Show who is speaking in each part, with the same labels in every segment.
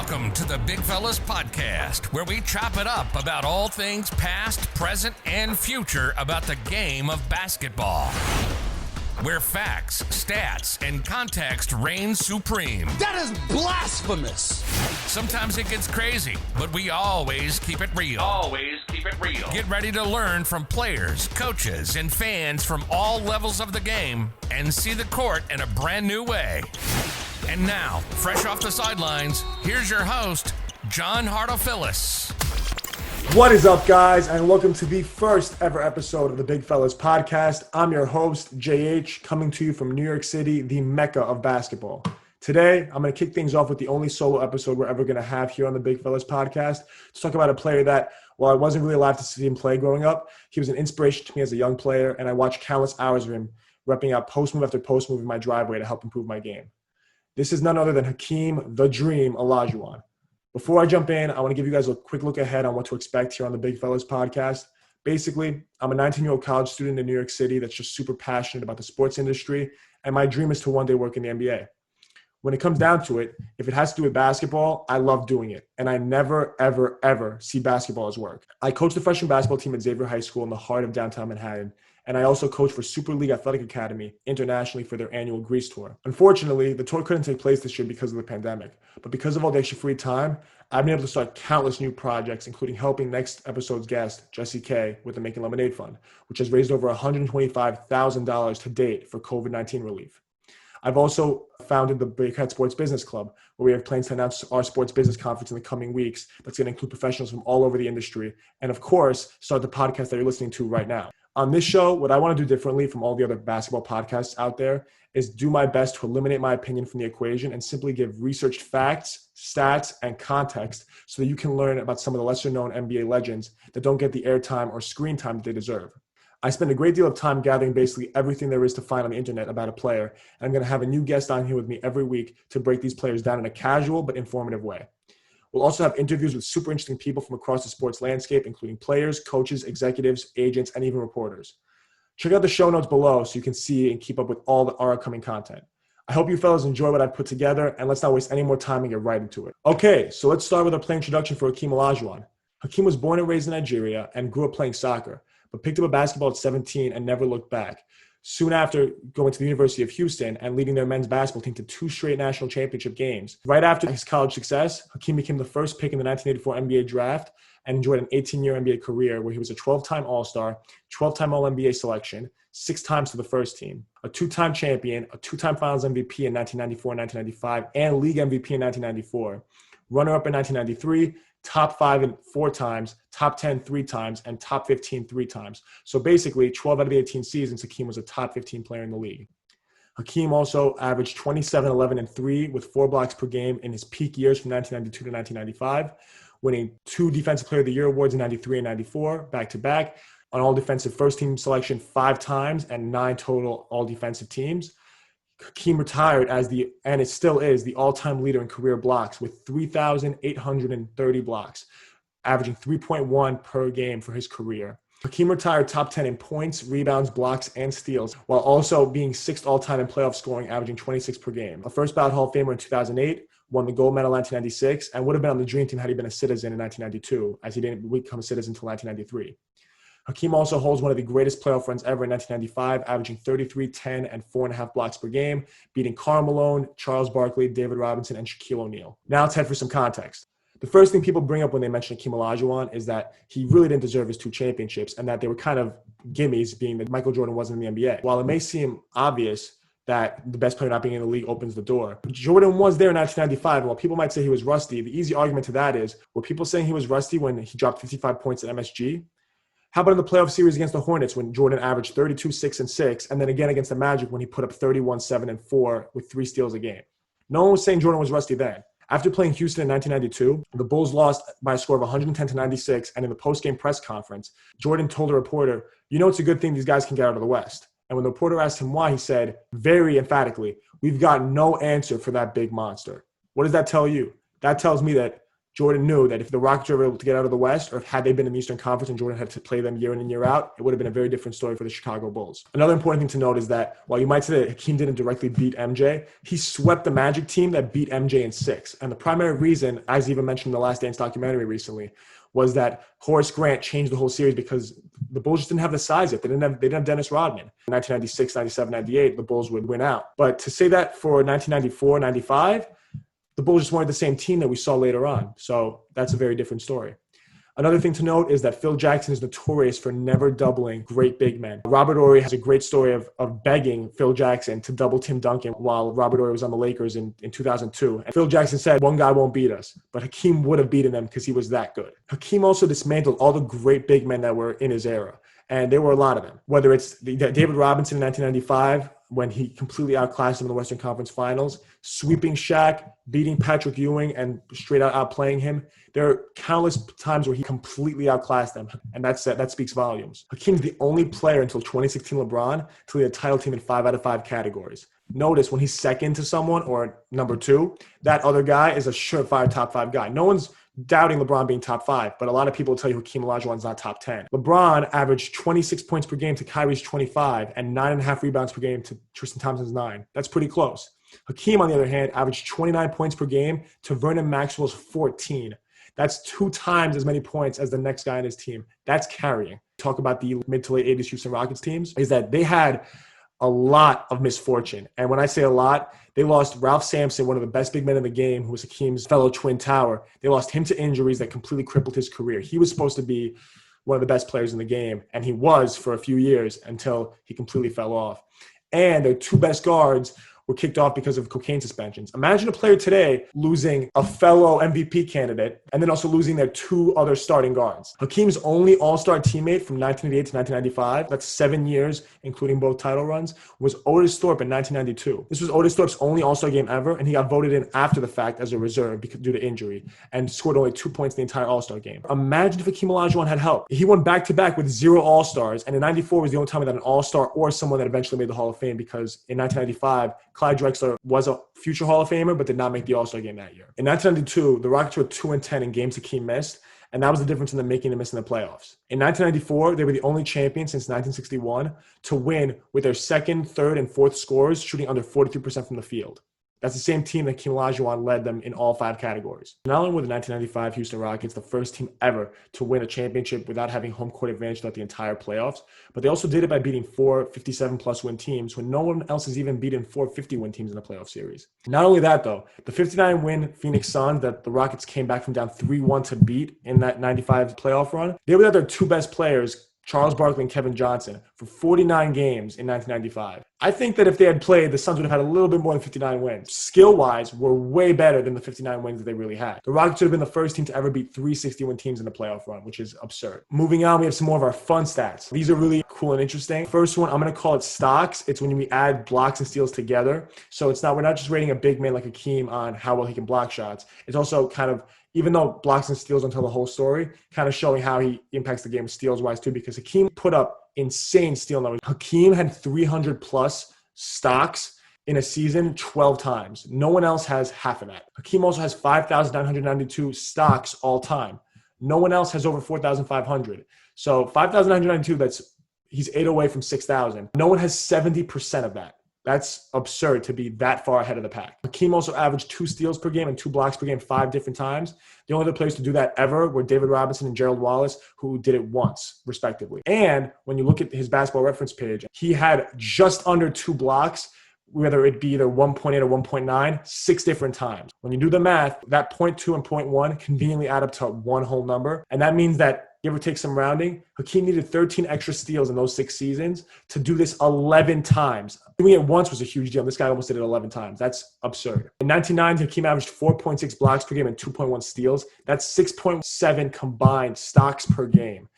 Speaker 1: Welcome to the Big Fellas Podcast, where we chop it up about all things past, present, and future about the game of basketball. Where facts, stats, and context reign supreme.
Speaker 2: That is blasphemous!
Speaker 1: Sometimes it gets crazy, but we always keep it real. Get ready to learn from players, coaches, and fans from all levels of the game and see the court in a brand new way. And now, fresh off the sidelines, here's your host, John Hartofilis.
Speaker 3: What is up, guys, and welcome to the first ever episode of the Big Fellas Podcast. I'm your host, JH, coming to you from New York City, the mecca of basketball. Today, I'm going to kick things off with the only solo episode we're ever going to have here on the Big Fellas Podcast to talk about a player that, while I wasn't really allowed to see him play growing up, he was an inspiration to me as a young player, and I watched countless hours of him repping out post move after post move in my driveway to help improve my game. This is none other than Hakeem the Dream Olajuwon. Before I jump in, I want to give you guys a quick look ahead on what to expect here on the Big Fellas Podcast. Basically, I'm a 19-year-old college student in New York City that's just super passionate about the sports industry, and my dream is to one day work in the NBA. When it comes down to it, if it has to do with basketball, I love doing it, and I never, ever, ever see basketball as work. I coach the freshman basketball team at Xavier High School in the heart of downtown Manhattan, and I also coach for Super League Athletic Academy internationally for their annual Greece tour. Unfortunately, the tour couldn't take place this year because of the pandemic, but because of all the extra free time, I've been able to start countless new projects, including helping next episode's guest, Jesse K, with the Making Lemonade Fund, which has raised over $125,000 to date for COVID-19 relief. I've also founded the Bakehead Sports Business Club, where we have plans to announce our sports business conference in the coming weeks that's going to include professionals from all over the industry, and of course, start the podcast that you're listening to right now. On this show, what I want to do differently from all the other basketball podcasts out there is do my best to eliminate my opinion from the equation and simply give researched facts, stats, and context so that you can learn about some of the lesser-known NBA legends that don't get the airtime or screen time that they deserve. I spend a great deal of time gathering basically everything there is to find on the internet about a player, and I'm going to have a new guest on here with me every week to break these players down in a casual but informative way. We'll also have interviews with super interesting people from across the sports landscape, including players, coaches, executives, agents, and even reporters. Check out the show notes below so you can see and keep up with all our upcoming content. I hope you fellas enjoy what I've put together, and let's not waste any more time and get right into it. Okay, so let's start with our player introduction for Hakeem Olajuwon. Hakeem was born and raised in Nigeria and grew up playing soccer, but picked up a basketball at 17 and never looked back. Soon after going to the University of Houston and leading their men's basketball team to 2 straight national championship games. Right after his college success, Hakeem became the first pick in the 1984 NBA draft and enjoyed an 18-year NBA career where he was a 12-time All-Star, 12-time All-NBA selection, 6 times to the first team, a 2-time champion, a 2-time Finals MVP in 1994 and 1995, and League MVP in 1994, runner-up in 1993, top 5 in 4 times, top 10 3 times, and top 15 3 times. So basically, 12 out of the 18 seasons, Hakeem was a top 15 player in the league. Hakeem also averaged 27, 11, and 3 with 4 blocks per game in his peak years from 1992 to 1995, winning 2 Defensive Player of the Year awards in 93 and 94, back-to-back, on all-defensive first-team selection 5 times, and 9 total all-defensive teams. Hakeem retired and it still is, the all-time leader in career blocks with 3,830 blocks, averaging 3.1 per game for his career. Hakeem retired top 10 in points, rebounds, blocks, and steals, while also being 6th all-time in playoff scoring, averaging 26 per game. A first-ballot Hall of Famer in 2008, won the gold medal in 1996, and would have been on the Dream Team had he been a citizen in 1992, as he didn't become a citizen until 1993. Hakeem also holds one of the greatest playoff runs ever in 1995, averaging 33, 10, and 4.5 blocks per game, beating Karl Malone, Charles Barkley, David Robinson, and Shaquille O'Neal. Now let's head for some context. The first thing people bring up when they mention Hakeem Olajuwon is that he really didn't deserve his 2 championships and that they were kind of gimmies, being that Michael Jordan wasn't in the NBA. While it may seem obvious that the best player not being in the league opens the door, Jordan was there in 1995, and while people might say he was rusty, the easy argument to that is, were people saying he was rusty when he dropped 55 points at MSG? How about in the playoff series against the Hornets when Jordan averaged 32, 6, and 6, and then again against the Magic when he put up 31, 7, and 4 with 3 steals a game? No one was saying Jordan was rusty then. After playing Houston in 1992, the Bulls lost by a score of 110 to 96, and in the post-game press conference, Jordan told a reporter, "You know, it's a good thing these guys can get out of the West." And when the reporter asked him why, he said, very emphatically, "We've got no answer for that big monster." What does that tell you? That tells me that Jordan knew that if the Rockets were able to get out of the West, or if had they been in the Eastern Conference and Jordan had to play them year in and year out, it would have been a very different story for the Chicago Bulls. Another important thing to note is that while you might say that Hakeem didn't directly beat MJ, he swept the Magic team that beat MJ in 6. And the primary reason, as even mentioned in the Last Dance documentary recently, was that Horace Grant changed the whole series because the Bulls just didn't have the size yet. They didn't have Dennis Rodman. In 1996, 97, 98, the Bulls would win out. But to say that for 1994, 95, the Bulls just weren't the same team that we saw later on. So that's a very different story. Another thing to note is that Phil Jackson is notorious for never doubling great big men. Robert Horry has a great story of begging Phil Jackson to double Tim Duncan while Robert Horry was on the Lakers in 2002. And Phil Jackson said, one guy won't beat us. But Hakeem would have beaten them because he was that good. Hakeem also dismantled all the great big men that were in his era. And there were a lot of them. Whether it's David Robinson in 1995, when he completely outclassed him in the Western Conference Finals, sweeping Shaq, beating Patrick Ewing, and straight out outplaying him. There are countless times where he completely outclassed them, and that speaks volumes. Hakeem's the only player until 2016 LeBron to lead a title team in 5 out of 5 categories. Notice when he's second to someone or number 2, that other guy is a surefire top 5 guy. No one's doubting LeBron being top 5, but a lot of people will tell you Hakeem Olajuwon's not top 10. LeBron averaged 26 points per game to Kyrie's 25 and 9.5 rebounds per game to Tristan Thompson's 9. That's pretty close. Hakeem, on the other hand, averaged 29 points per game to Vernon Maxwell's 14. That's 2 times as many points as the next guy on his team. That's carrying. Talk about the mid to late 80s Houston Rockets teams, is that they had a lot of misfortune. And when I say a lot, they lost Ralph Sampson, one of the best big men in the game, who was Hakeem's fellow twin tower. They lost him to injuries that completely crippled his career. He was supposed to be one of the best players in the game, and he was for a few years until he completely fell off. And their 2 best guards were kicked off because of cocaine suspensions. Imagine a player today losing a fellow MVP candidate and then also losing their 2 other starting guards. Hakeem's only all-star teammate from 1988 to 1995, that's 7 years, including both title runs, was Otis Thorpe in 1992. This was Otis Thorpe's only all-star game ever, and he got voted in after the fact as a reserve due to injury and scored only 2 points in the entire all-star game. Imagine if Hakeem Olajuwon had help. He won back-to-back with 0 all-stars, and in 94 was the only time that an all-star or someone that eventually made the Hall of Fame, because in 1995, Clyde Drexler was a future Hall of Famer, but did not make the All-Star game that year. In 1992, the Rockets were 2-10 in games Hakeem missed, and that was the difference in them making and missing the playoffs. In 1994, they were the only champion since 1961 to win with their second, third, and fourth scorers shooting under 43% from the field. That's the same team that Hakeem Olajuwon led them in all 5 categories. Not only were the 1995 Houston Rockets the first team ever to win a championship without having home court advantage throughout the entire playoffs, but they also did it by beating 4 57-plus win teams when no one else has even beaten 4 50-win teams in a playoff series. Not only that, though, the 59-win Phoenix Suns that the Rockets came back from down 3-1 to beat in that 95 playoff run, they were their 2 best players, Charles Barkley and Kevin Johnson, for 49 games in 1995. I think that if they had played, the Suns would have had a little bit more than 59 wins. Skill-wise, were way better than the 59 wins that they really had. The Rockets would have been the first team to ever beat 3 60-win teams in the playoff run, which is absurd. Moving on, we have some more of our fun stats. These are really cool and interesting. First one, I'm going to call it stocks. It's when we add blocks and steals together. So we're not just rating a big man like Hakeem on how well he can block shots. It's also kind of, even though blocks and steals don't tell the whole story, kind of showing how he impacts the game steals-wise too, because Hakeem put up insane steal numbers. Hakeem had 300-plus stocks in a season 12 times. No one else has half of that. Hakeem also has 5,992 stocks all time. No one else has over 4,500. So 5,992, he's 8 away from 6,000. No one has 70% of that. That's absurd to be that far ahead of the pack. Hakeem also averaged 2 steals per game and 2 blocks per game 5 different times. The only other players to do that ever were David Robinson and Gerald Wallace, who did it once, respectively. And when you look at his basketball reference page, he had just under 2 blocks, whether it be either 1.8 or 1.9, 6 different times. When you do the math, that 0.2 and 0.1 conveniently add up to one whole number. And that means that, give or take some rounding, Hakeem needed 13 extra steals in those 6 seasons to do this 11 times. Doing it once was a huge deal. This guy almost did it 11 times. That's absurd. In 1990, Hakeem averaged 4.6 blocks per game and 2.1 steals. That's 6.7 combined stocks per game.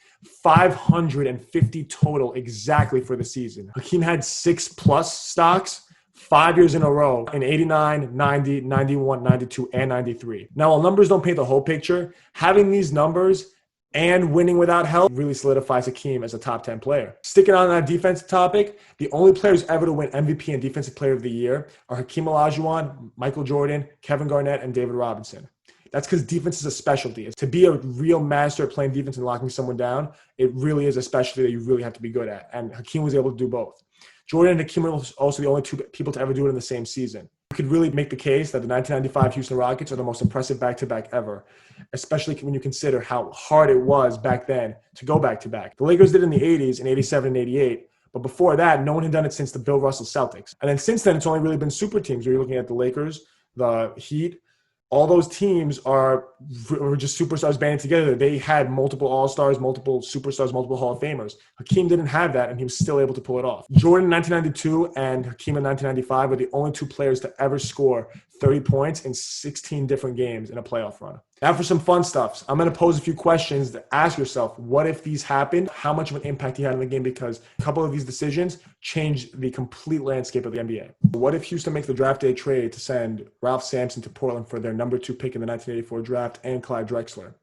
Speaker 3: 550 total exactly for the season. Hakeem had 6+ stocks 5 years in a row in 89, 90, 91, 92, and 93. Now, while numbers don't paint the whole picture, having these numbers and winning without help really solidifies Hakeem as a top 10 player. Sticking on that defensive topic, the only players ever to win MVP and Defensive Player of the Year are Hakeem Olajuwon, Michael Jordan, Kevin Garnett, and David Robinson. That's because defense is a specialty. To be a real master at playing defense and locking someone down, it really is a specialty that you really have to be good at. And Hakeem was able to do both. Jordan and Hakeem were also the only two people to ever do it in the same season. You could really make the case that the 1995 Houston Rockets are the most impressive back-to-back ever, especially when you consider how hard it was back then to go back-to-back. The Lakers did it in the 80s, in 87 and 88, but before that, no one had done it since the Bill Russell Celtics. And then since then, it's only really been super teams where you're looking at the Lakers, the Heat. All those teams were just superstars banding together. They had multiple All-Stars, multiple superstars, multiple Hall of Famers. Hakeem didn't have that, and he was still able to pull it off. Jordan in 1992 and Hakeem in 1995 were the only two players to ever score 30 points in 16 different games in a playoff run. Now for some fun stuff. I'm going to pose a few questions to ask yourself, what if these happened? How much of an impact he had in the game? Because a couple of these decisions changed the complete landscape of the NBA. What if Houston makes the draft day trade to send Ralph Sampson to Portland for their number 2 pick in the 1984 draft and Clyde Drexler?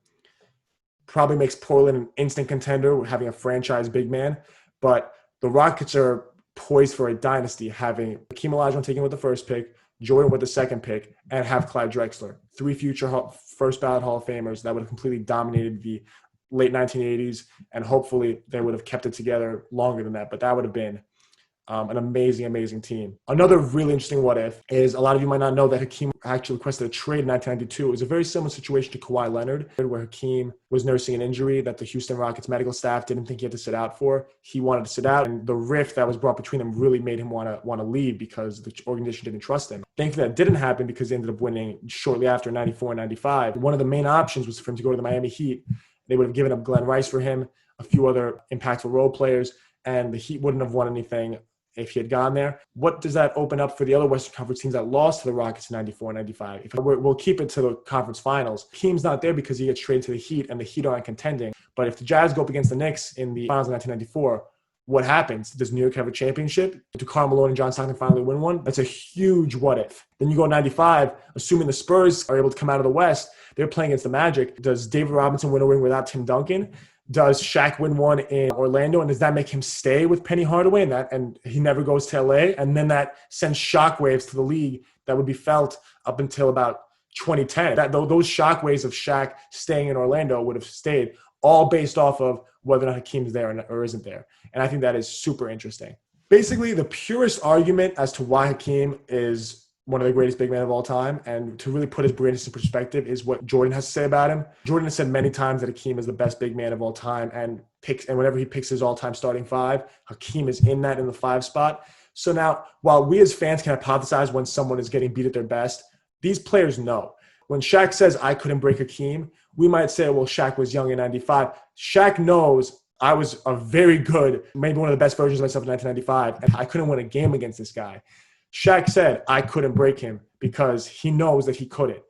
Speaker 3: Probably makes Portland an instant contender having a franchise big man, but the Rockets are poised for a dynasty having Hakeem Olajuwon taken with the first pick, Jordan with the second pick, and have Clyde Drexler. 3 future first ballot Hall of Famers that would have completely dominated the late 1980s, and hopefully they would have kept it together longer than that, but that would have been an amazing, amazing team. Another really interesting what if is a lot of you might not know that Hakeem actually requested a trade in 1992. It was a very similar situation to Kawhi Leonard, where Hakeem was nursing an injury that the Houston Rockets medical staff didn't think he had to sit out for. He wanted to sit out, and the rift that was brought between them really made him want to leave because the organization didn't trust him. Thankfully, that didn't happen because they ended up winning shortly after 94 and 95. One of the main options was for him to go to the Miami Heat. They would have given up Glenn Rice for him, a few other impactful role players, and the Heat wouldn't have won anything if he had gone there. What does that open up for the other Western Conference teams that lost to the Rockets in 94 and 95? We'll keep it to the conference finals. Hakeem's not there because he gets traded to the Heat, and the Heat aren't contending. But if the Jazz go up against the Knicks in the finals of 1994, what happens? Does New York have a championship? Do Karl Malone and John Stockton finally win one? That's a huge what if. Then you go 95, assuming the Spurs are able to come out of the West, they're playing against the Magic. Does David Robinson win a ring without Tim Duncan? Does Shaq win one in Orlando, and does that make him stay with Penny Hardaway and he never goes to LA? And then that sends shockwaves to the league that would be felt up until about 2010. Those shockwaves of Shaq staying in Orlando would have stayed, all based off of whether or not Hakeem's there or isn't there. And I think that is super interesting. Basically, the purest argument as to why Hakeem is one of the greatest big men of all time, and to really put his brilliance in perspective, is what Jordan has to say about him. Jordan has said many times that Hakeem is the best big man of all time, and whenever he picks his all-time starting 5, Hakeem is in the 5 spot. So now, while we as fans can hypothesize when someone is getting beat at their best, these players know. When Shaq says, I couldn't break Hakeem, we might say, well, Shaq was young in 95. Shaq knows I was a very good, maybe one of the best versions of myself in 1995, and I couldn't win a game against this guy. Shaq said, I couldn't break him because he knows that he couldn't.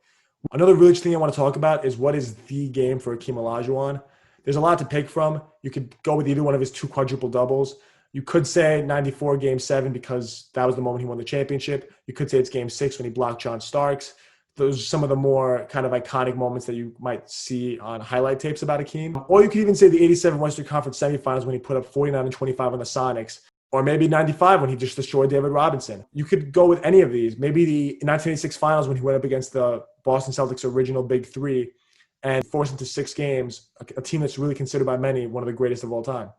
Speaker 3: Another really interesting thing I want to talk about is what is the game for Hakeem Olajuwon. There's a lot to pick from. You could go with either one of his 2 quadruple doubles. You could say 94 Game 7 because that was the moment he won the championship. You could say it's Game 6 when he blocked John Starks. Those are some of the more kind of iconic moments that you might see on highlight tapes about Hakeem. Or you could even say the 87 Western Conference semifinals when he put up 49 and 25 on the Sonics. Or maybe 95 when he just destroyed David Robinson. You could go with any of these. Maybe the 1986 finals when he went up against the Boston Celtics original Big Three and forced into 6 games, a team that's really considered by many one of the greatest of all time.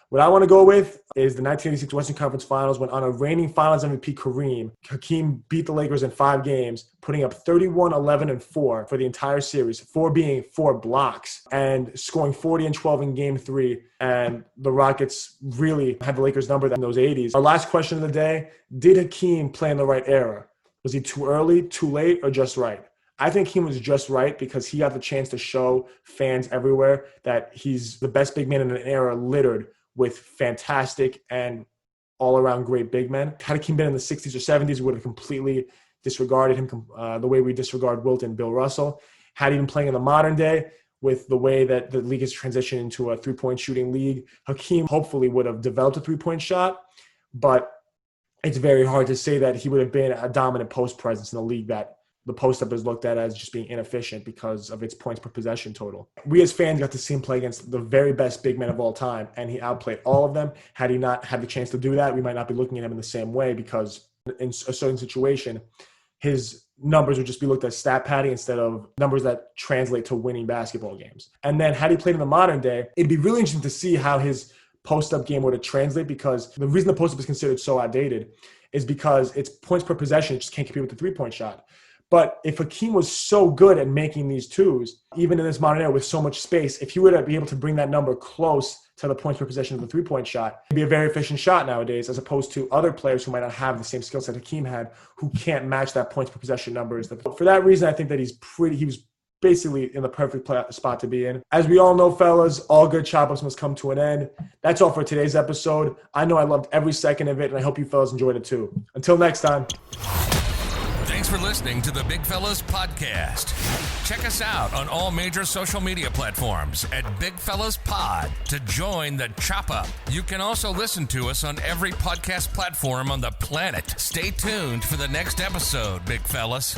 Speaker 3: What I want to go with is the 1986 Western Conference Finals when, on a reigning Finals MVP Kareem, Hakeem beat the Lakers in 5 games, putting up 31, 11, and 4 for the entire series, 4 being 4 blocks, and scoring 40 and 12 in Game 3. And the Rockets really had the Lakers number in those 80s. Our last question of the day, did Hakeem play in the right era? Was he too early, too late, or just right? I think he was just right because he got the chance to show fans everywhere that he's the best big man in an era littered with fantastic and all-around great big men. Had Hakeem been in the 60s or 70s, we would have completely disregarded him the way we disregard Wilt and Bill Russell. Had he been playing in the modern day with the way that the league has transitioned into a three-point shooting league, Hakeem hopefully would have developed a three-point shot, but it's very hard to say that he would have been a dominant post presence in the league that the post-up is looked at as just being inefficient because of its points per possession total. We as fans got to see him play against the very best big men of all time, and he outplayed all of them. Had he not had the chance to do that, we might not be looking at him in the same way because in a certain situation, his numbers would just be looked at stat padding instead of numbers that translate to winning basketball games. And then had he played in the modern day, it'd be really interesting to see how his post-up game would translate, because the reason the post-up is considered so outdated is because it's points per possession. It just can't compete with the three-point shot. But if Hakeem was so good at making these twos, even in this modern era with so much space, if he would be able to bring that number close to the points per possession of the three-point shot, it'd be a very efficient shot nowadays, as opposed to other players who might not have the same skill set Hakeem had, who can't match that points per possession numbers. For that reason, I think that he was basically in the perfect spot to be in. As we all know, fellas, all good chop-ups must come to an end. That's all for today's episode. I know I loved every second of it, and I hope you fellas enjoyed it too. Until next time.
Speaker 1: Thanks for listening to the Big Fellas Podcast. Check us out on all major social media platforms at Big Fellas Pod to join the chop up. You can also listen to us on every podcast platform on the planet. Stay tuned for the next episode, Big Fellas.